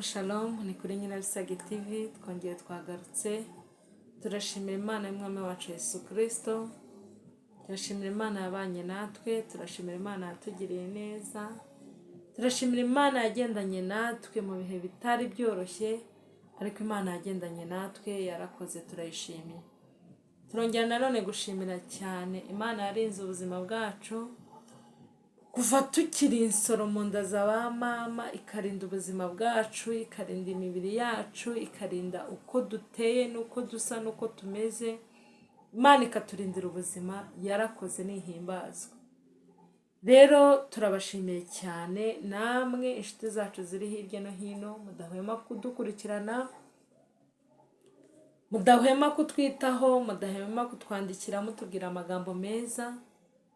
Shalom ni kuri Nyirabisage TV twongeye twagarutse turashimira Imana y'Umwami wacu Yesu Kristo, turashimira Imana yabanye natwe, turashimira Imana yatugiriye neza, turashimira Imana yagendanye natwe mu bihe bitari byoroshye, ariko Imana yagendanye natwe yarakoze, turayishimiye. Turongera nanone gushimira cyane Imana yarinze ubuzima bwacu kuva tukiri insoro mu nda za ba mama, ikarinda ubuzima bwacu, ikarinda imibiri yacu, ikarinda uko duteye n'uko dusa n'uko tumeze. Imana ikaturindira ubuzima, yarakoze nihimbazwa. Rero turabashimiye cyane namwe inshuti zacu ziri hirya no hino, mudahwema kudukurikirana, mudahwema kutwitaho, mudahwema kutwandikira mutubwira amagambo meza.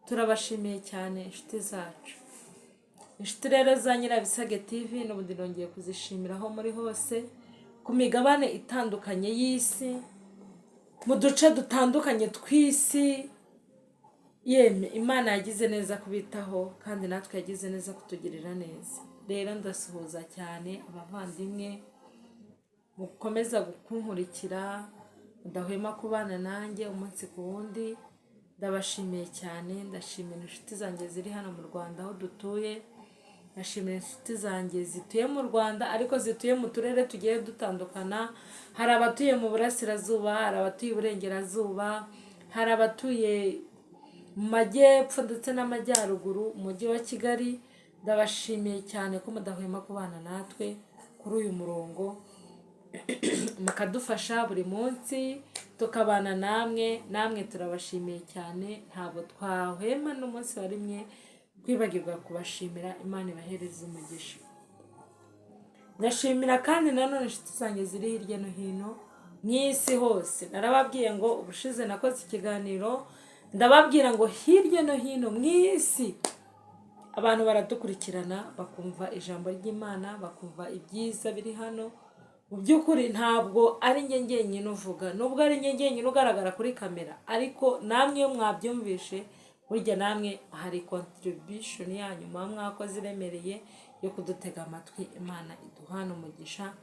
Turabashimiye cyane inshuti zacu. Inshuti rero za Nyirabisage TV n'ubundi nongeye kuzishimiraho muri hose, ku migabane itandukanye y'isi, mu duce dutandukanye tw'isi. Yemwe Imana yagize neza kubitaho, kandi natwe yagize neza kutugirira neza. Rero ndasuhuza cyane abavandimwe mukomeza gukunkurikira, mudahwema kubana nanjye umunsi ku wundi. Ndabashimiye cyane, ndashimira inshuti zanjye ziri hano mu Rwanda aho dutuye, ndashimira inshuti zanjye zituye mu Rwanda ariko zituye mu turere tugiye dutandukana. Hari abatuye mu burasirazuba, hari abatuye iburengerazuba, hari abatuye mu majyepfo ndetse n'amajyaruguru, umujyi wa Kigali. Ndabashimiye cyane ko mudahwema kubana natwe kuri uyu murongo, mukadufasha buri munsi tukabana namwe turabashimiye cyane. Ntabwo twahwema n'umunsi wa rimwe kwibagirwa kubashimira. Imana ibahereze umugisha. Ndashimira kandi nanone inshuti zanjye ziri hirya no hino mu isi hose. Narababwiye ngo ubushize nakoze ikiganiro ndababwira ngo hirya no hino mu isi abantu baradukurikirana, bakumva ijambo ry'Imana, bakumva ibyiza biri hano. Mu by'ukuri ntabwo ari njye njyenyine uvuga, nubwo ari njye njyenyine ugaragara kuri kamera, ariko namwe iyo mwabyumvishe burya namwe hari contribution yanyu muba mwakoze iremereye yo kudutega amatwi. Imana iduhana umugisha.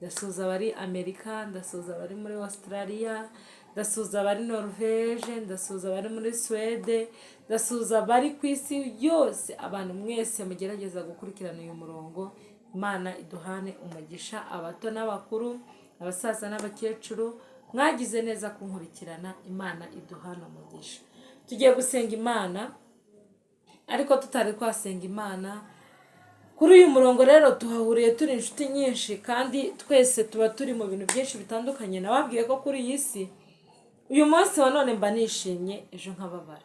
Ndasuhuza abari Amerika, ndasuhuza abari muri Australia, ndasuhuza abari Norvege, ndasuhuza abari muri Swede, ndasuhuza abari ku isi yose. Abantu mwese mugerageza gukurikirana uyu murongo, Imana iduhane umugisha. Abato n'abakuru, abasaza n'abakecuru, mwagize neza kunkurikirana. Imana iduhane umugisha. Tugiye gusenga Imana, ariko tutari twasenga Imana kuri uyu murongo rero tuhahuriye turi inshuti nyinshi, kandi twese tuba turi mu bintu byinshi bitandukanye. Nababwiye ko kuri iyi si uyu munsi wa none mba nishimye, ejo nkababara,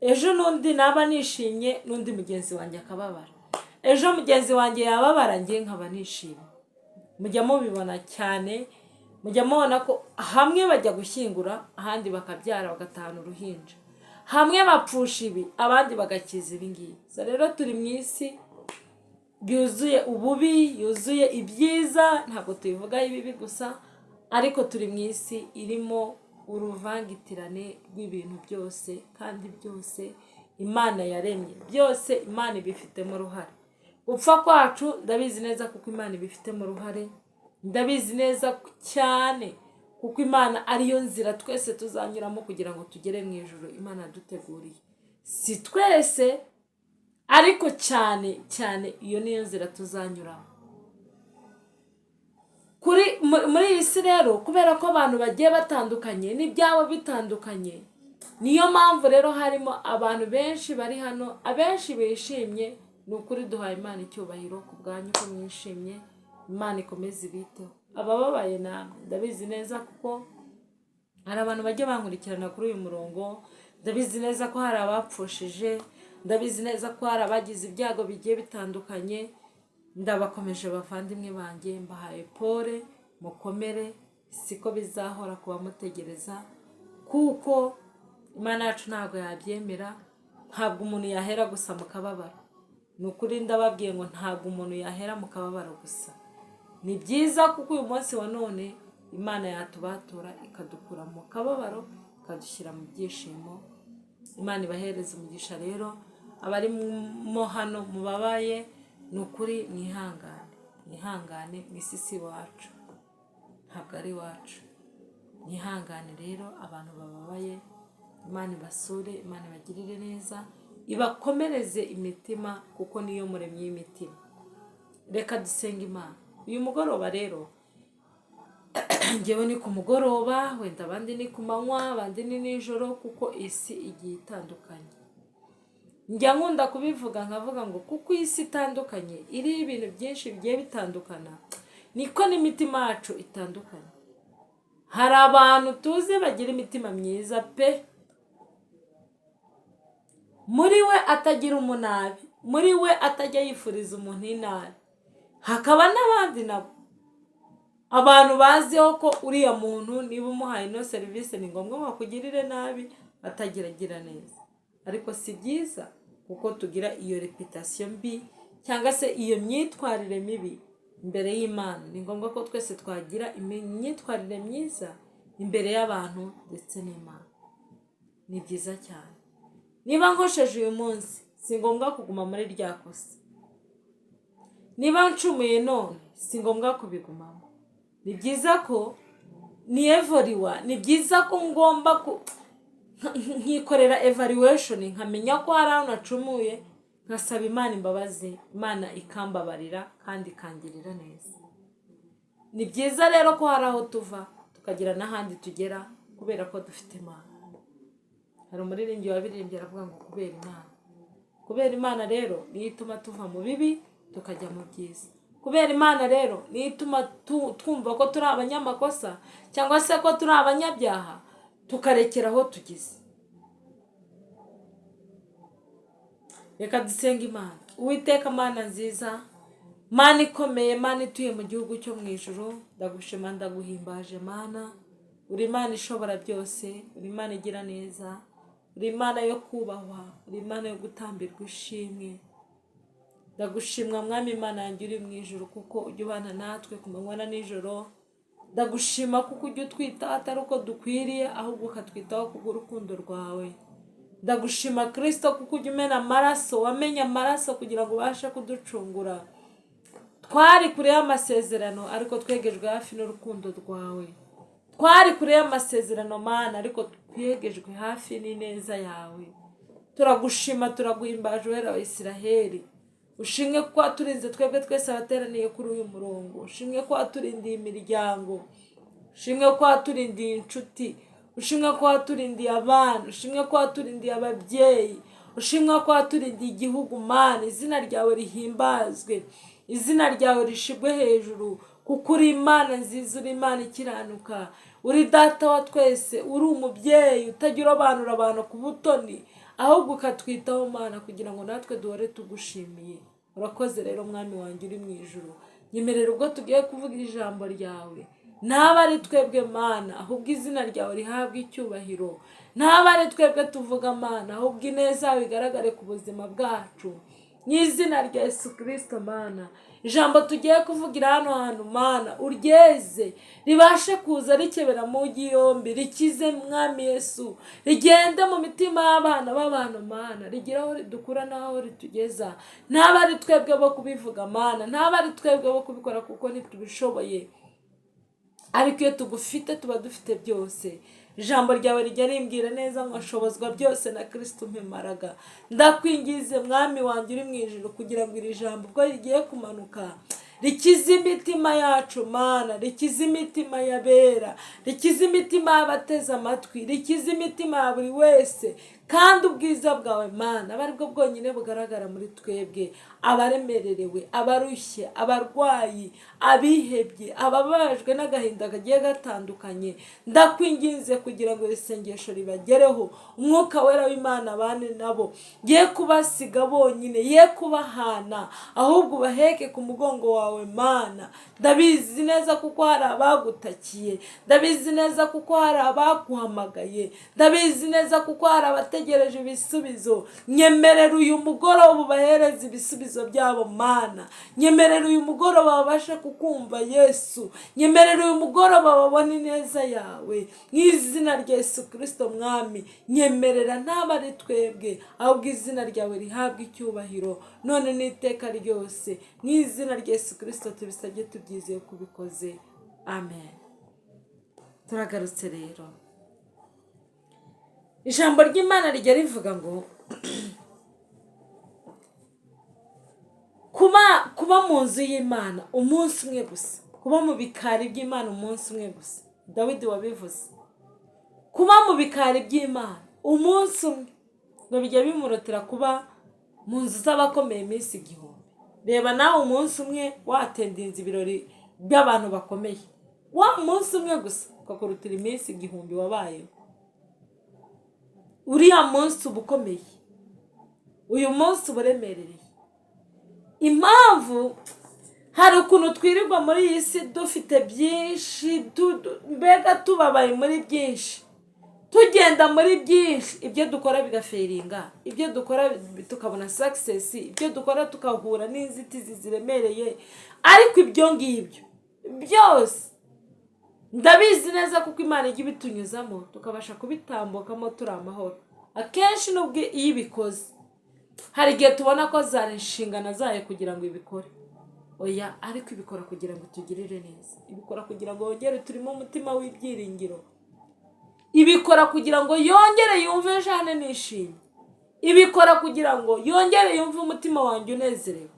ejo n'undi naba nishimye, n'undi mugenzi wanjye akababara, ejo mugenzi wanjye yababara, njye nkaba nishimye. Mujya mubibona cyane, mujya mubona ko hamwe bajya gushyingura, ahandi bakabyara bagatahana uruhinja, hamwe bapfusha ibi, abandi bagakiza ibi ngibi. Rero turi mu isi yuzuye ububi, yuzuye ibyiza, ntabwo tubivugaho ibibi gusa, ariko turi mu isi irimo uruvangitirane rw'ibintu byose, kandi byose Imana yaremye, byose Imana ibifitemo uruhare. Gupfa kwacu ndabizi neza kuko Imana ibifitemo uruhare, ndabizi neza cyane kuko Imana ariyo nzira twese tuzanyuramo kugira ngo tugere mu ijuru Imana yaduteguriye. Si twese ariko cyane cyane iyo niyo nzira tuzanyuramo. Muri iyi si rero, kubera ko abantu bagiye batandukanye n'ibyabo bitandukanye, niyo mpamvu rero harimo abantu benshi bari hano, abenshi bishimye. Ni ukuri duhaye Imana icyubahiro ku bwanyu ko mwishimye. Imana ikomeze ibiteho. Abababaye namwe ndabizi neza kuko hari abantu bajya bankurikirana kuri uyu murongo. Ndabizi neza ko hari abapfushije, ndabizi neza ko hari abagize ibyago bigiye bitandukanye. Ndabakomeje bavandimwe banjye, mbahaye pole, mukomere. Siko bizahora kuba mutegereza, kuko Imana yacu ntabwo yabyemera. Ntabwo umuntu yahera gusa mu kababaro. Ni ukuri ndababwiye ngo ntabwo umuntu yahera mu kababaro gusa. Ni byiza kuko uyu munsi wa none Imana yatubatura ikadukura mu kababaro ikadushyira mu byishimo. Imana ibahereze umugisha. Rero abari mo hano mubabaye, ni ukuri mwihangane. mwihangane, mu isi si iwacu, ntabwo ari iwacu. Mwihangane rero abantu bababaye, Imana ibasure, Imana ibagirire neza, ibakomereze imitima kuko niyo muremyi w'imitima. Reka dusenga Imana. Uyu mugoroba rero njyewe ni ku mugoroba, wenda abandi ni ku manywa, abandi ni nijoro, kuko isi igiye itandukanye. Njya nkunda kubivuga nkavuga ngo kuko isi itandukanye, iriho ibintu byinshi bigiye bitandukana, niko n'imitima yacu itandukanye. Hari abantu tuzi bagira imitima myiza pe, muri we atagira umunabi, muri we atajya yifuriza umuntu inabi. Hakaba n'abandi nabo abantu baziho ko uriya muntu niba umuhaye ino serivisi ni ngombwa bakugirire nabi, atagiragira neza. Ariko si byiza kuko tugira iyo reputation mbi cyangwa se iyo myitwarire mibi imbere y'Imana. Ni ngombwa ko twese twagira imyitwarire myiza imbere y'abantu ndetse n'Imana. Ni byiza cyane. Niba nkosheje uyu munsi si ngombwa kuguma muri rya kosa. Niba ncumuye none si ngombwa kubigumamo. Ni byiza ko niyevuriwa, ni byiza ko ngomba nkikorera evaluation, nkamenya ko hari aho nacumuye, nkasaba Imana imbabazi, Imana ikambabarira kandi ikangirira neza. Ni byiza rero ko hari aho tuva tukagira n'ahandi tugera kubera ko dufite Imana. Hari umuririmbyi wabiririmbye aravuga ngo kubera Imana. Kubera Imana rero niyo ituma tuva mu bibi tukajya mu byiza. Kubera Imana rero niyo ituma twumva ko turi abanyamakosa cyangwa se ko turi abanyabyaha tukarekera aho tugize. Reka dusenga Imana. Uwiteka Mana nziza, Mana ikomeye, Mana ituye mu gihugu cyo mu ijuru, ndagushima ndaguhimbaje Mana. Uri Imana ishobora byose, uri Imana igira neza, uri Imana yo kubahwa, uri Imana yo gutambirwa ishimwe. Ndagushimwa Mwami Imana yanjye uri mu ijuru kuko ujya ubana natwe ku manywa na nijoro. Ndagushima kuko ujya utwitaho atari uko dukwiriye, ahubwo ukatwitaho kubw'urukundo rwawe. Ndagushima Kristo kuko ujya umena amaraso, wamenye amaraso kugira ngo ubashe kuducungura. Twari kure y'amasezerano ariko twegejwe hafi n'urukundo rwawe. Twari kure y'amasezerano Mana ariko twegejwe hafi n'ineza yawe. Turagushima turaguhimbaje Uwera wa Isiraheli. Ushimwe ko waturinze twebwe twese abateraniye kuri uyu murongo. Ushimwe ko waturindiye imiryango. Ushimwe ko waturindiye inshuti. Ushimwe ko waturindiye abana. Ushimwe ko waturindiye ababyeyi. Ushimwe ko waturindiye igihugu Mana. Izina ryawe rihimbazwe, izina ryawe rishigwe hejuru kuko uri Imana nziza, uri Imana ikiranuka, uri data wa twese, uri umubyeyi utagira urobanura abantu ku butoni, ahubwo ukatwitaho Mana kugira ngo natwe duhore tugushimiye. Urakoze rero Mwami wanjye uri mu ijuru. Nyemerera ubwo tugiye kuvuga ijambo ryawe, ntaba ari twebwe Mana ahubwo izina ryawe rihabwe icyubahiro. Ntaba ari twebwe tuvuga Mana ahubwo ineza yawe igaragare ku buzima bwacu. N'izina rya Yesu Kristo Mana, ijambo tugiye kuvugira hano hantu Mana uryeze ribashe kuza rikebera mu giyombi, rikize Mwami Yesu, rigende mu mitima y'abana b'abantu Mana, rigira aho ridukura n'aho ritugeza. Ntaba ari twebwe bo kubivuga Mana, ntaba ari twebwe bo kubikora kuko ntitubishoboye, ariko iyo tugufite tuba dufite byose. Ijambo ryawe rijya rimbwira neza ngo nshobozwa byose na Kristo umpembaraga. Ndakwingize Mwami wanjye uri mu ijuru kugira ngo iri jambo ubwo rigiye kumanuka rikize imitima yacu Mana, rikize imitima y'abera, rikize imitima y'abateze amatwi, rikize imitima ya buri wese. Kandi ubwiza bwawe Mana aba aribwo bwonyine bugaragara muri twebwe, abaremererewe, abarushye, abarwayi, abihebye, ababajwe n'agahinda kagiye gatandukanye. Ndakwinginze kugira ngo isengesho ribagereho, umwuka wera w'Imana abane nabo, ye kubasiga bonyine, ye kubahana, ahubwo baheke ku mugongo wawe Mana. Ndabizi neza kuko hari abagutakiye, ndabizi neza kuko hari abaguhamagaye, ndabizi neza kuko hari bategereje ibisubizo. Nyemerera uyu mugoroba ubahereze ibisubizo byabo Mana. Nyemerera uyu mugoroba babashe kukumva Yesu. Nyemerera uyu mugoroba babone ineza yawe mu izina rya Yesu Kristo Mwami. Nyemerera ntabwo ari twebwe ahubwo izina ryawe rihabwa icyubahiro none n'iteka ryose mu izina rya Yesu Kristo tubisabye tubyizeye kubikoze. Amen. Turagarutse rero, ijambo ry'Imana rijya rivuga ngo kuba mu nzu y'Imana umunsi umwe gusa, kuba mu bikari by'Imana umunsi umwe gusa. Dawidi wabivuze, kuba mu bikari by'Imana umunsi umwe ngo bijya bimurotera kuba mu nzu z'abakomeye iminsi 1000. Reba nawe umunsi umwe watendinze ibirori by'abantu bakomeye, wa munsi umwe gusa ukakurutira iminsi 1000 wabayeho. Uriya munsi uba ukomeye, uyu munsi uba uremerereye. Impamvu hari ukuntu twirirwa muri iyi si dufite byinshi, mbega tubabaye muri byinshi, tugenda muri byinshi, ibyo dukora bigaferinga, ibyo dukora tukabona success, ibyo dukora tukahura n'inzitizi ziremereye. Ariko ibyo ngibyo byose ndabizi neza kuko Imana ijya ibitunyuzamo tukabasha kubitambukamo turi amahoro. Akenshi nubwo iyo ibikoze hari igihe tubona ko zari inshingano zayo kugira ngo ibikore, oya, ariko ibikora kugira ngo tugirire neza, ibikora kugira ngo yongere turimo umutima w'ibyiringiro, ibikora kugira ngo yongere yumve jane nishimye, ibikora kugira ngo yongere yumve umutima wanjye unezerewe.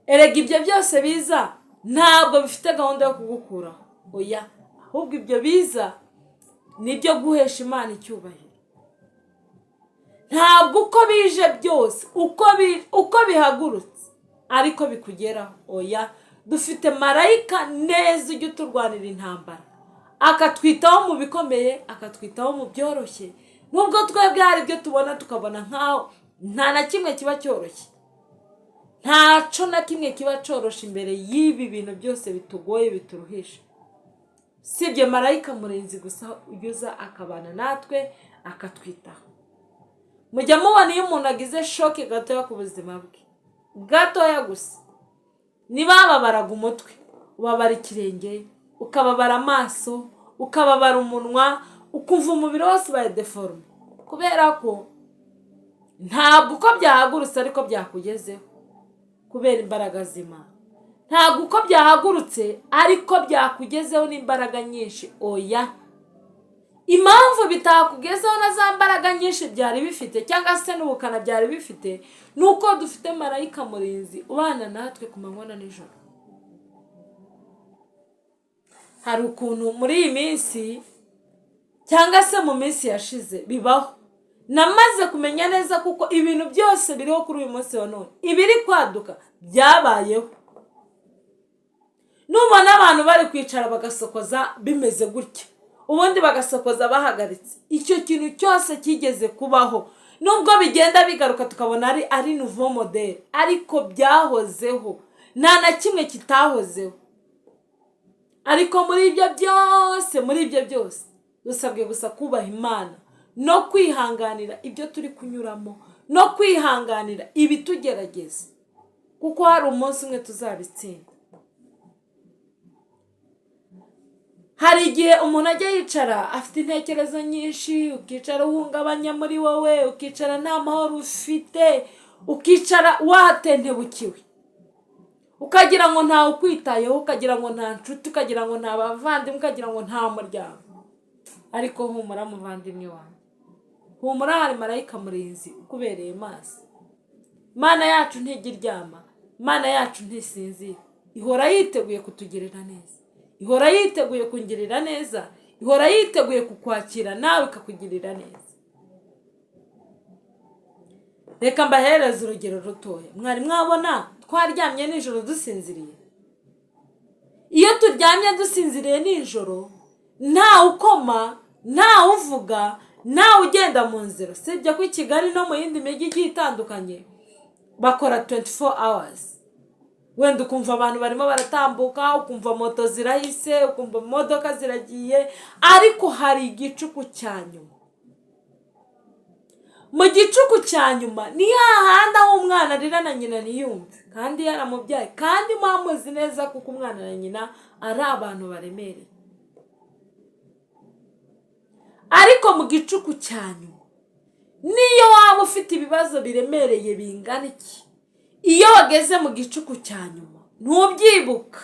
Erega ibyo byose biza ntabwo bifite gahunda yo kugukuraho, oya, ahubwo ibyo biza nibyo guhesha Imana icyubahiro. Ntabwo uko bije byose uko bihagurutse ariko bikugeraho, oya, dufite marayika neza ujya uturwanira intambara, akatwitaho mu bikomeye, akatwitaho mu byoroshye. Nubwo twebwe hari ibyo tubona tukabona nkaho nta na kimwe kiba cyoroshye, ntaco na kimwe kiba coroshe imbere y'ibi bintu byose bitugoye bituruhisha. Sibye marayika murinzi gusa ujuza akabana natwe akatwitaho. Mujya mubona iyo umuntu agize shoke gatoya ku buzima bwe, gatoya gusa, nibababaraga umutwe, ubabara ikirenge, ukababara amaso, ukababara umunwa, ukumva umubiri wose ubaye deforme, kubera ko ntabwo uko byahagurutse ariko byakugezeho kubera imbaraga z'Imana. Ntabwo uko byahagurutse ariko byakugezeho n'imbaraga nyinshi, oya. Impamvu bitakugezeho na za mbaraga nyinshi byari bifite cyangwa se n'ubukana byari bifite nuko dufite marayika murinzi ubana natwe ku manywa na nijoro. Hari ukuntu muri iyi minsi cyangwa se mu minsi yashize bibaho, namaze kumenya neza kuko ibintu byose biriho kuri uyu munsi wa none, ibiri kwaduka byabayeho. Nubona abantu bari kwicara bagasokoza bimeze gutya, ubundi bagasokoza bahagaritse, icyo kintu cyose kigeze kubaho. Nubwo bigenda bigaruka tukabona ari nouveau model, ariko byahozeho, nta na kimwe kitahozeho. Ariko muri ibyo byose dusabwe gusa kubaha Imana no kwihanganira ibyo turi kunyuramo, no kwihanganira ibitugerageza, kuko hari umunsi umwe tuzabitsinda. Hari igihe umuntu ajya yicara afite intekerezo nyinshi, ukicara uhungabanya muri wowe, ukicara nta mahoro ufite, ukicara watentebukiwe, ukagira ngo ntawe ukwitayeho, ukagira ngo nta nshuti, ukagira ngo nta bavandimwe, ukagira ngo nta muryango. Ariko humura muvandimwe wanjye, humura, hari marayika murinzi ukubereye maso. Imana yacu ntijya iryama, Imana yacu ntisinzira, ihora yiteguye kutugirira neza, ihora yiteguye kungirira neza, ihora yiteguye kukwakira nawe ikakugirira neza. Reka mbahereze urugero rutoya. Mwari mwabona twaryamye nijoro dusinziriye? Iyo turyamye dusinziriye nijoro, nta ukoma, nta uvuga, nta ugenda mu nzira. Sibyo ko i Kigali no mu yindi mijyi igiye itandukanye bakora 24 hours. wenda ukumva abantu barimo baratambuka, ukumva moto zirahise, ukumva imodoka ziragiye, ariko hari igicuku cya nyuma. Mu gicuku cya nyuma ni hahandi aho umwana arira na nyina ntiyumve kandi yaramubyaye, kandi muzi neza kuko umwana na nyina ari abantu baremereye. Ariko mu gicuku cya nyuma niyo waba ufite ibibazo biremereye bingana iki, iyo wageze mu gicuku cya nyuma ntubyibuka.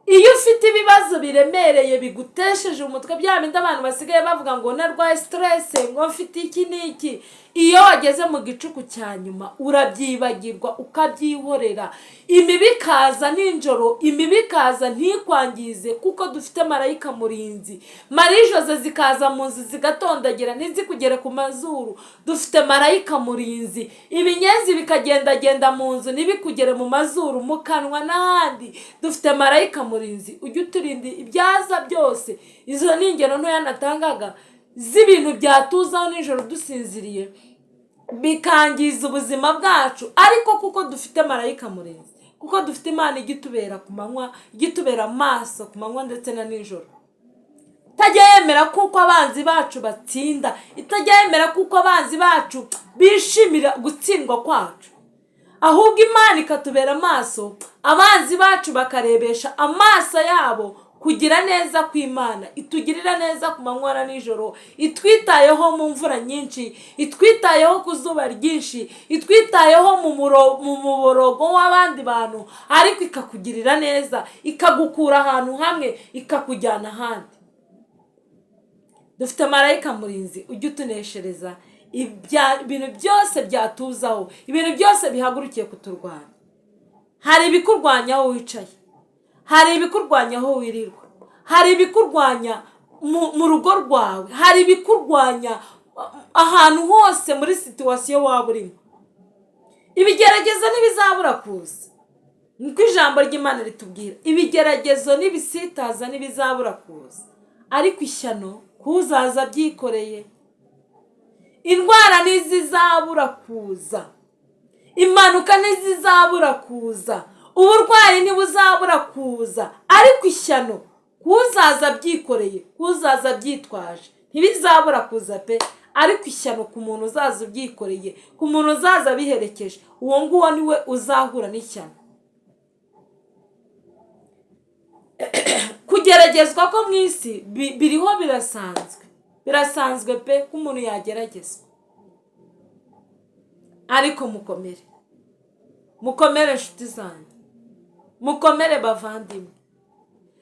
Iyo ufite ibibazo biremereye bigutesheje umutwe, bya bindi abantu basigaye bavuga ngo narwaye stress, ngo mfite iki n'iki, iyo wageze mu gicuku cya nyuma urabyibagirwa ukabyihorera. Imibi ikaza nijoro, imibi ikaza ntikwangize kuko dufite marayika murinzi. Marijoze zikaza mu nzu zigatondagira ntizikugere ku mazuru, dufite marayika murinzi. Ibinyenzi bikagendagenda mu nzu ntibikugere mu mazuru, mu kanwa n'ahandi, dufite marayika murinzi. Ujye uturinda ibyaza byose. Izo ni ingero ntoya natangaga z'ibintu byatuzaho nijoro dusinziriye bikangiza ubuzima bwacu, ariko kuko dufite marayika murinzi, kuko dufite Imana igitubera ku manywa, igitubera amaso ku manywa ndetse na nijoro. Itajya yemera kuko abanzi bacu batsinda, itajya yemera kuko abanzi bacu bishimira gutsindwa kwacu, ahubwo Imana ikatubera amaso, abanzi bacu bakarebesha amaso yabo kugira neza kw'Imana. Itugirira neza ku manywa na nijoro, itwitayeho mu mvura nyinshi, itwitayeho ku zuba ryinshi, itwitayeho mu muborogo w'abandi bantu, ariko ikakugirira neza, ikagukura ahantu hamwe ikakujyana ahandi. Dufite marayika murinzi ujye utuneshereza ibintu byose byatuzaho, ibintu byose bihagurukiye kuturwanya. Hari ibikurwanya aho wicaye, hari ibikurwanya aho wirirwa, hari ibikurwanya mu rugo rwawe, hari ibikurwanya ahantu hose muri situwasiyo waba urimo. Ibigeragezo ntibizabura kuza, niko ijambo ry'Imana ritubwira. Ibigeragezo n'ibisitaza ntibizabura kuza, ariko ishyano kuzaza byikoreye. Indwara ntizizabura kuza, impanuka ntizizabura kuza, uburwayi ntibuzabura kuza, ariko ishyano kuzaza byikoreye, kuzaza byitwaje ntibizabura kuza pe. Ariko ishyano ku muntu uzaza ubyikoreye, ku muntu uzaza biherekeje, uwo nguwo niwe uzahura n'ishyano. Kugeragezwa ko mu isi biriho, birasanzwe pe ko umuntu yageragezwa, ariko mukomere, mukomere inshuti zanjye, mukomere bavandimwe.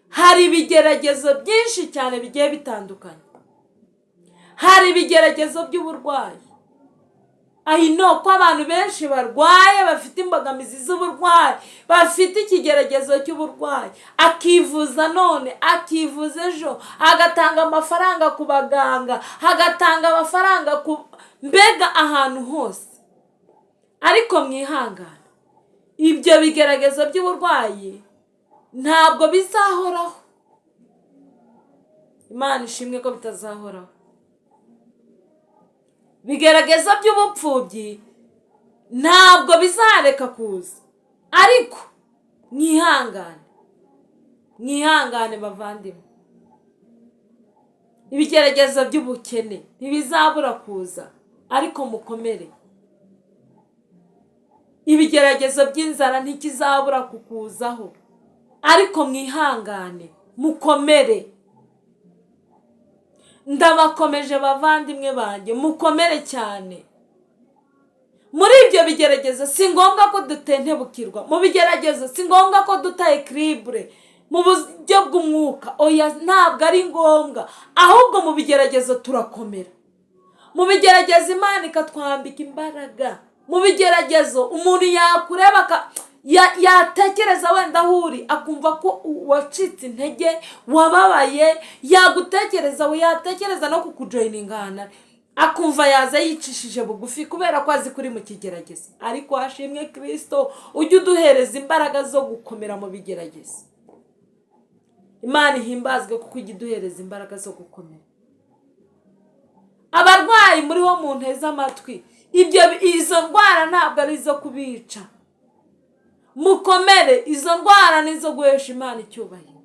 Hari ibigeragezo byinshi cyane bigiye bitandukanye. Hari ibigeragezo by'uburwayi. Ko abantu benshi barwaye, bafite imbogamizi z'uburwayi, bafite ikigeragezo cy'uburwayi, akivuza none, akivuza ejo, agatanga amafaranga ku baganga, agatanga amafaranga mbega ahantu hose. Ariko mwihangane, ibyo bigeragezo by'uburwayi ntabwo bizahoraho. Imana ishimwe ko bitazahoraho. Bigerageza by'ubupfubyi ntabwo bizareka kuza, ariko mwihangane bavandimwe. Ibigeragezo by'ubukene ntibizabura kuza, ariko mukomere. Ibigeragezo by'inzara ntikizabura kukuzaho, ariko mwihangane, mukomere. Ndabakomeje bavandimwe banjye, mukomere cyane. Muri ibyo bigeragezo si ngombwa ko dutentebukirwa, mu bigeragezo si ngombwa ko duta equilibre mu buryo bw'umwuka, oya ntabwo ari ngombwa, ahubwo mu bigeragezo turakomera. Mu bigeragezo Imana ikatwambika imbaraga. Mu bigeragezo umuntu yakureba yatekereza wenda aho uri, akumva ko wacitse intege, wababaye, yagutekereza, yatekereza no kukujoyiningana, akumva yaza yicishije bugufi kubera ko azi kuri mu kigeragezo. Ariko hashimwe Kristo, ujye uduhereza imbaraga zo gukomera mu bigeragezo. Imana ihimbazwe kuko ujye uduhereza imbaraga zo gukomera. Abarwayi muri ho mu nteze amatwi, izo ndwara ntabwo ari izo kubica, mukomere. Izo ndwara nizo guhesha Imana icyubahiro.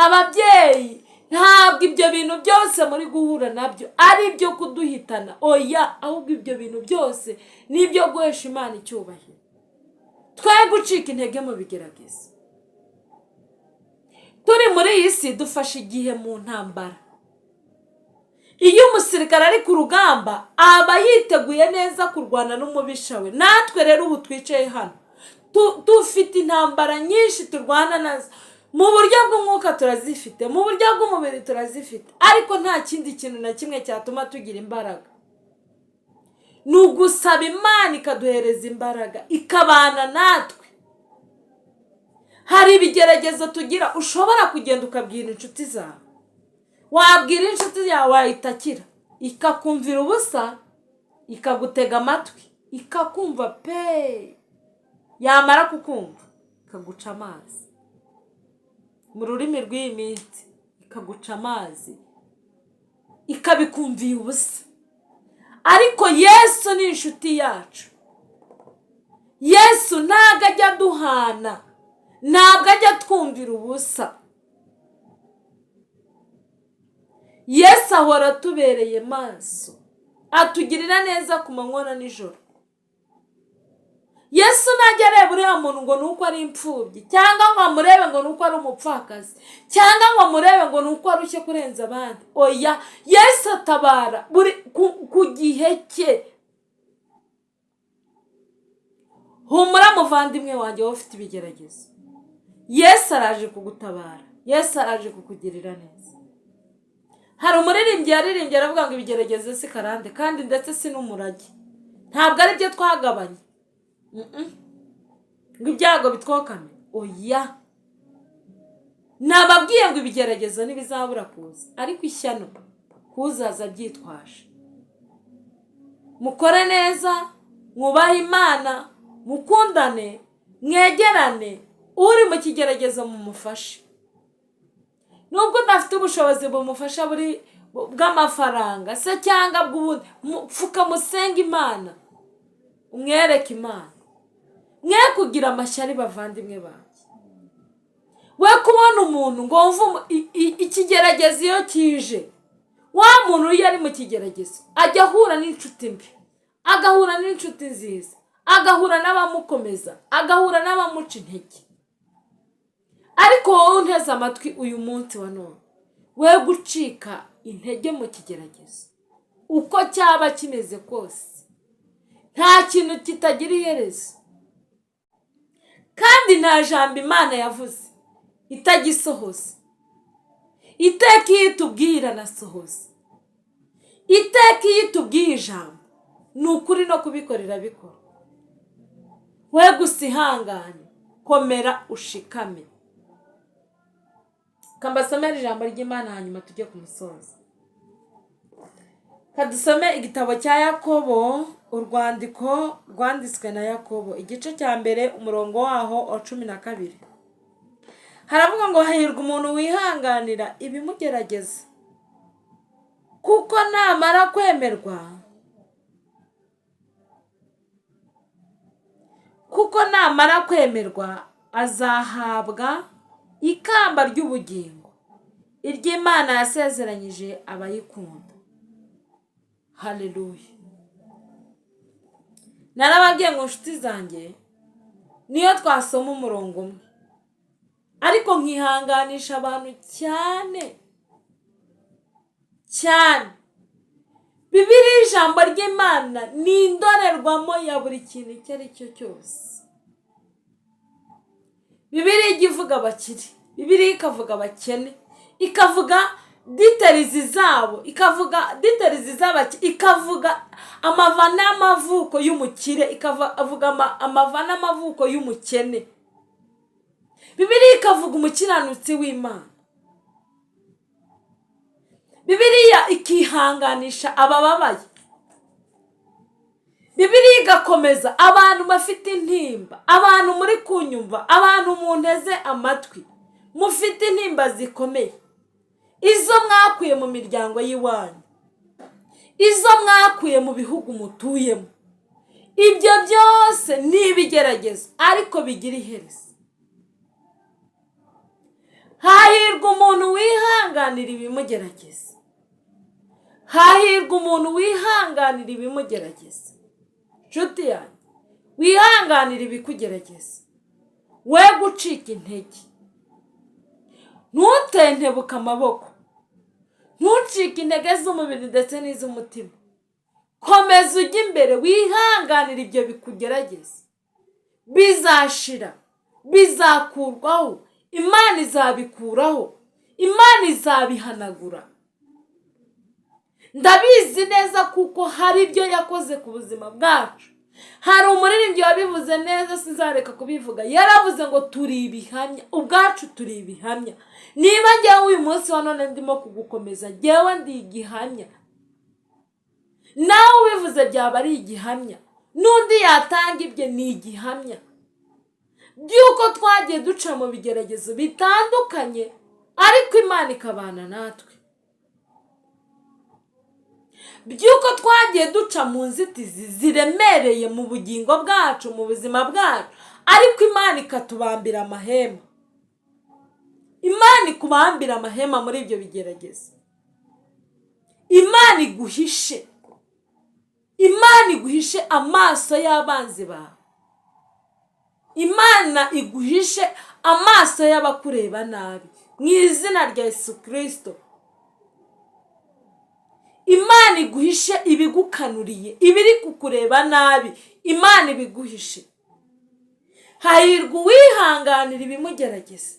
Ababyeyi, ntabwo ibyo bintu byose muri guhura nabyo ari ibyo kuduhitana, oya, ahubwo ibyo bintu byose ni ibyo guhesha Imana icyubahiro. Twe gucika intege mu bigeragezo. Turi muri iyi si dufashe igihe mu ntambara. Iyo umusirikare ari ku rugamba aba yiteguye neza kurwana n'umubisha we. Natwe rero ubu twicaye hano dufite intambara nyinshi turwana nazo. Mu buryo bw'umwuka turazifite, mu buryo bw'umubiri turazifite, ariko nta kindi kintu na kimwe cyatuma tugira imbaraga. Ni ugusaba Imana ikaduhereza imbaraga, ikabana natwe. Hari ibigeragezo tugira ushobora kugenda ukabwira inshuti zawe. Wabwira inshuti yawe wayitakira, ikakumvira ubusa, ikagutega amatwi, ikakumva pe. Yamara kukumva, ikaguca amazi. Mu rurimi rw'iyi minsi, ikaguca amazi, ikabikumviye ubusa. Ariko Yesu ni inshuti yacu. Yesu ntabwo ajya duhana, ntabwo ajya twumvira ubusa. Yesu ahora atubereye maso, atugirira neza ku manywa na nijoro. Yesu ntajya areba uriya muntu ngo nuko ari imfubyi, cyangwa ngo amurebe ngo nuko ari umupfakazi, cyangwa ngo amurebe ngo nuko arushye kurenza abandi. Oya, Yesu atabara ku gihe cye. Humura muvandimwe wanjye wowe ufite ibigeragezo. Yesu araje kugutabara, Yesu araje kukugirira neza. Hari umuririmbyi yaririmbye aravuga ngo ibigeragezo si karande, kandi ndetse si n'umurage. Ntabwo ari byo twagabanye. Ngo ibyago bitwokame, oya. Nababwiye ngo ibigeragezo ntibizabura kuza, ariko ishyano kuzaza byitwaje. Mukore neza, mwubahe Imana, mukundane, mwegerane, uri mu kigeragezo mumufashe. Nubwo udafite ubushobozi bumufasha bw'amafaranga se cyangwa bw'ubundi, pfuka musenga Imana, umwereke Imana. Mwe kugira amashyari bavandimwe banjye. We kubona umuntu ngo wumve ikigeragezo iyo kije, wa muntu iyo ari mu kigeragezo ajya ahura n'inshuti mbi, agahura n'inshuti nziza, agahura n'abamukomeza, agahura n'abamuca intege. Ariko wowe unteze amatwi uyu munsi wa none, we gucika intege mu kigeragezo uko cyaba kimeze kose. Nta kintu kitagira iherezo, kandi nta jambo Imana yavuze itagisohoza. Iteka iyo itubwira nasohoza, iteka iyo itubwiye ijambo ni ukuri no kubikorera bikora. We gusa ihangane, komera ushikame. Kambasomera ijambo ry'Imana hanyuma tujye ku musozo. Kadusome igitabo cya Yakobo, urwandiko rwanditswe na Yakobo, igice cya mbere umurongo waho wa 12. Haravuga ngo hahirwa umuntu wihanganira ibimugerageza, kuko namara kwemerwa azahabwa ikamba ry'ubugingo iry'Imana yasezeranyije abayikunda. Haleluya. Narababwiye ngo nshuti zanjye, niyo twasoma umurongo umwe, ariko nkihanganisha abantu cyane cyane. Bibiliya ijambo ry'Imana ni indorerwamo ya buri kintu icyo ari cyo cyose. Bibiliya ijya ivuga abakire, Bibiliya ikavuga abakene, ikavuga diterizi zabo, ikavuga diterizi z'abakire, ikavuga amava n'amavuko y'umukire, ikavuga amava n'amavuko y'umukene. Bibiliya ikavuga umukiranutsi w'Imana. Bibiliya ikihanganisha abababaye. Bibiliya igakomeza abantu bafite intimba, abantu muri kunyumva, abantu munteze amatwi, mufite intimba zikomeye. Izo mwakuye mu miryango y'iwanyu, izo mwakuye mu bihugu mutuyemo, ibyo byose ni ibigeragezo ariko bigira iherezo. Hahirwa umuntu wihanganira ibimugerageza. Hahirwa umuntu wihanganira ibimugerageza. Nshuti yanjye, wihanganira ibikugerageza, we gucika intege, ntutentebuke amaboko, ntucike intege z'umubiri ndetse n'iz'umutima. Komeza ujye imbere, wihanganira ibyo bikugerageza. Bizashira, bizakurwaho, Imana izabikuraho, Imana izabihanagura. Ndabizi neza kuko hari ibyo yakoze ku buzima bwacu. Hari umuririmbyi wabivuze neza, sinzareka kubivuga. Yaravuze ngo turi ibihamya, ubwacu turi ibihamya. Niba njyewe uyu munsi wa none ndimo kugukomeza, njyewe ndi igihamya. Nawe ubivuze byaba ari igihamya. N'undi yatanga ibye ni igihamya. Byuko twagiye duca mu bigeragezo bitandukanye, ariko Imana ikabana natwe. Byuko twagiye duca mu nzitizi ziremereye mu bugingo bwacu, mu buzima bwacu, ariko Imana ikatubambira amahema. Imana ikubambira amahema muri ibyo bigeragezo. Imana iguhishe. Imana iguhishe amaso y'abanzi bawe. Imana iguhishe amaso y'abakureba nabi. Mu izina rya Yesu Kristo. Imana iguhishe ibigukanuriye, ibiri kukureba nabi. Imana ibiguhishe. Hahirwa uwihanganira ibimugerageza,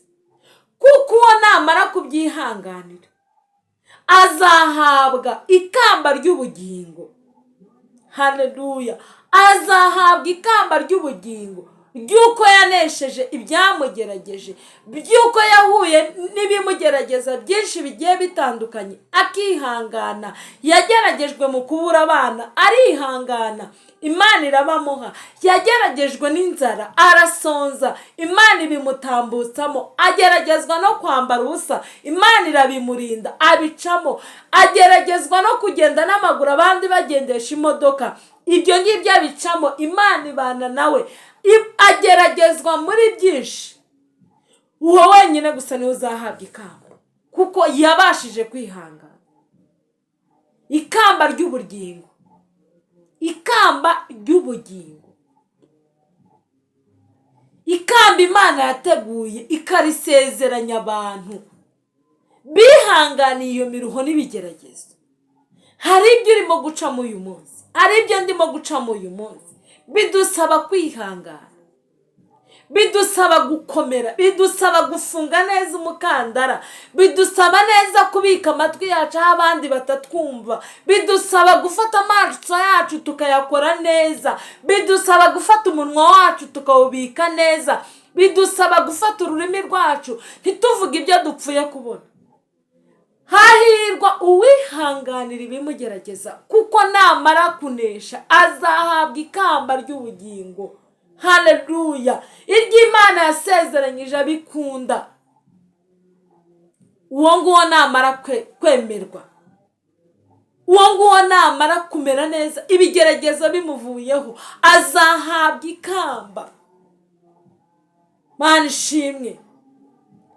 kuko uwo namara kubyihanganira azahabwa ikamba ry'ubugingo. Haleluya. Azahabwa ikamba ry'ubugingo byuko yanesheje ibyamugerageje, byuko yahuye n'ibimugerageza byinshi bigiye bitandukanye akihangana. Yageragejwe mu kubura abana, arihangana, Imana irabamuha. Yageragejwe n'inzara, arasonza, Imana ibimutambutsamo. Ageragezwa no kwambara ubusa, Imana irabimurinda, abicamo. Ageragezwa no kugenda n'amaguru, abandi bagendesha imodoka, ibyo ngibyo abicamo, Imana ibana nawe. Ageragezwa muri byinshi, uwo wenyine gusa niwe uzahabwa ikamba, kuko yabashije kwihangana. Ikamba ry'ubugingo, ikamba ry'ubugingo, ikamba Imana yateguye ikarisezeranya abantu bihanganiye iyo miruho n'ibigeragezo. Hari ibyo urimo gucamo uyu munsi, hari ibyo ndimo gucamo uyu munsi. Bidusaba kwihangana, bidusaba gukomera, bidusaba gufunga neza umukandara, bidusaba neza kubika amatwi yacu aho abandi batatwumva, bidusaba gufata amaso yacu tukayakora neza, bidusaba gufata umunwa wacu tukawubika neza, bidusaba gufata ururimi rwacu ntituvuge ibyo dupfuye kubona. Hahirwa uwihanganira ibimugerageza, kuko namara kunesha azahabwa ikamba ry'ubugingo. Haleluya. Iry'Imana yasezeranyije abikunda. Uwo nguwo namara kwemerwa, uwo nguwo namara kumera neza, ibigeragezo bimuvuyeho, azahabwa ikamba. Mana ishimwe.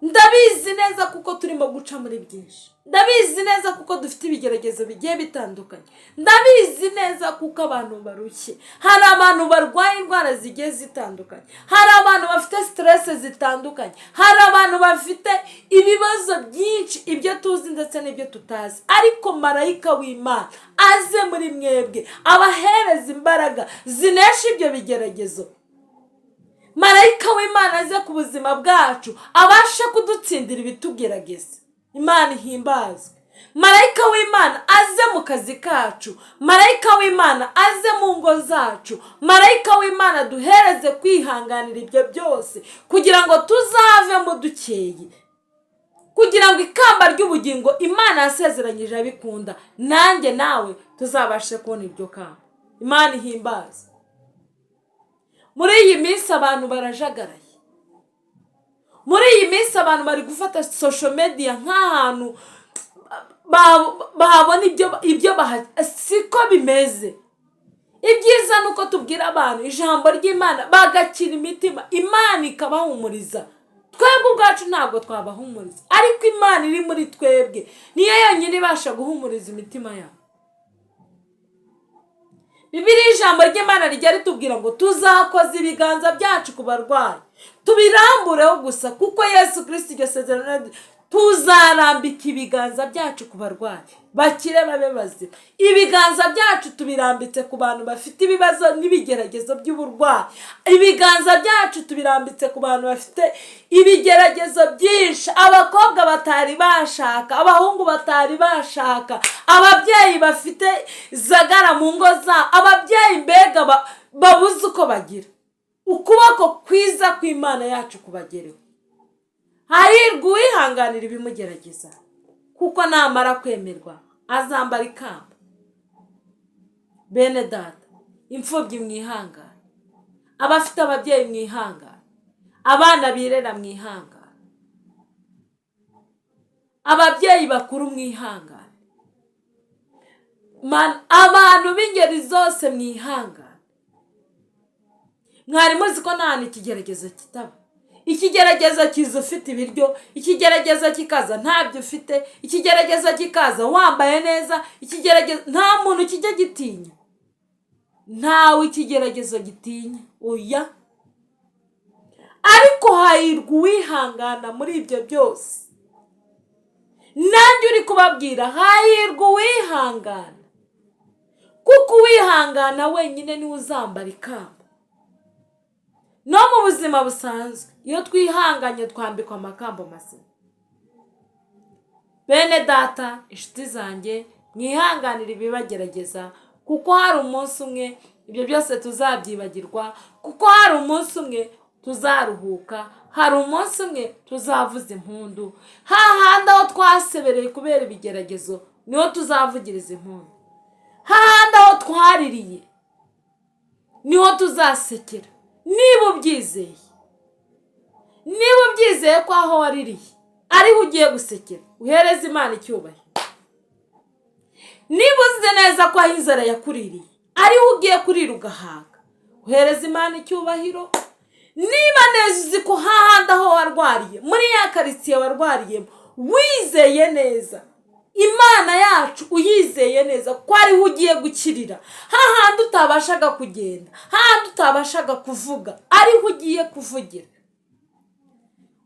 Ndabizi neza kuko turimo guca muri byinshi. Ndabizi neza kuko dufite ibigeragezo bigiye bitandukanye. Ndabizi neza kuko abantu barushye. Hari abantu barwaye indwara zigiye zitandukanye. Hari abantu bafite stress zitandukanye. Hari abantu bafite ibibazo byinshi, ibyo tuzi ndetse n'ibyo tutazi. Ariko marayika w'Imana aze muri mwebwe, abahereza imbaraga zinesha ibyo bigeragezo. Marayika w'Imana aze ku buzima bwacu, abashe kudutsindira ibitugerageza. Imana ihimbazwe. Marayika w'Imana aze mu kazi kacu, marayika w'Imana aze mu ngo zacu, marayika w'Imana duhereze kwihanganira ibyo byose, kugira ngo tuzavemo dukeye, kugira ngo ikamba ry'ubugingo Imana yasezeranyije abikunda, nanjye nawe tuzabashe kubona iryo kamba. Imana ihimbazwe. Muri iyi minsi abantu barajagaraye. Muri iyi minsi abantu bari gufata social media nk'ahantu bahabona ibyo siko bimeze. ibyiza nuko tubwira abantu ijambo ry'Imana bagakira imitima, Imana ikabahumuriza. Twebwe ubwacu ntabwo twabahumuriza, ariko Imana iri muri twebwe niyo yonyine ibasha guhumuriza imitima yabo. Bibiliya ijambo ry'Imana rijya ritubwira ngo tuzakoza ibiganza byacu ku barwayi, tubirambureho gusa, kuko Yesu Kristo iryo sezerano tuzarambika ibiganza byacu ku barwayi bakire babe bazima. Ibiganza byacu tubirambitse ku bantu bafite ibibazo n'ibigeragezo by'uburwayi. Ibiganza byacu tubirambitse ku bantu bafite ibigeragezo byinshi, abakobwa batari bashaka, abahungu batari bashaka, ababyeyi bafite zagara mu ngo zabo, ababyeyi mbega babuze uko bagira. Ukuboko kwiza kw'Imana yacu kubagereho. Hahirwa uwihanganira ibimugerageza, kuko namara kwemerwa azambara ikamba. Bene data, imfubyi mwihangane, abafite ababyeyi mwihangane, abana birera mwihangane, ababyeyi bakuru mwihangane, abantu b'ingeri zose mwihangane. Mwari muzi ko nta hantu ikigeragezo kitaba. Ikigeragezo kiza ufite ibiryo, ikigeragezo kikaza ntabyo ufite, ikigeragezo kikaza wambaye neza, ikigeragezo nta muntu kijya gitinya. Ntawe ikigeragezo gitinya, oya. Ariko hahirwa uwihangana muri ibyo byose. Nanjye uri kubabwira hahirwa uwihangana, kuko uwihangana wenyine niwe uzambara ikamba. No mu buzima busanzwe iyo twihanganye twambikwa amakamba mazima. Bene data, inshuti zanjye, mwihanganira ibibagerageza, kuko hari umunsi umwe ibyo byose tuzabyibagirwa, kuko hari umunsi umwe tuzaruhuka, hari umunsi umwe tuzavuza impundu. Hahandi aho twasebereye kubera ibigeragezo niho tuzavugiriza impundu. Hahandi aho twaririye niho tuzasekera. Niba ubyizeye ko aho waririye ariho ugiye gusekera, uhereze Imana icyubahiro. Niba uzi neza ko aho inzara yakuririye ariho ugiye kurira ugahaga, uhereze Imana icyubahiro. Niba neza uzi ko hahandi aho warwariye, muri ya karitsiye warwariyemo, wizeye neza Imana yacu, uyizeye neza ko ariho ugiye gukirira, hahandi utabashaga kugenda, hahandi utabashaga kuvuga, ariho ugiye kuvugira,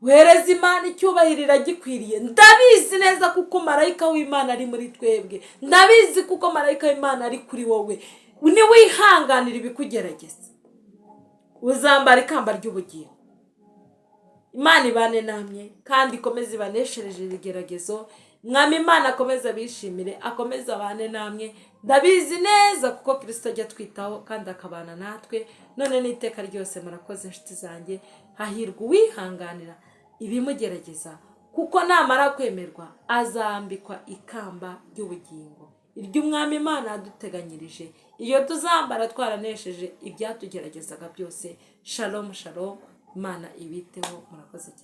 uhereze Imana icyubahiro, iragikwiriye. Ndabizi neza kuko marayika w'Imana ari muri twebwe, ndabizi kuko marayika w'Imana ari kuri wowe. Niwihanganira ibikugerageza uzambara ikamba ry'ubugingo. Imana ibane namwe kandi ikomeze ibaneshereje ibigeragezo. Mwami Imana akomeza bishimire, akomeza abane namwe. Ndabizi neza kuko Kristo ajya twitaho kandi akabana natwe none n'iteka ryose. Murakoze inshuti zanjye, hahirwa uwihanganira ibimugerageza, kuko namara kwemerwa azambikwa ikamba ry'ubugingo, iry'Umwami Imana yaduteganyirije, iyo tuzambara twaranesheje ibyatugeragezaga byose. Shalom shalom, Imana ibiteho. Murakoze cyane.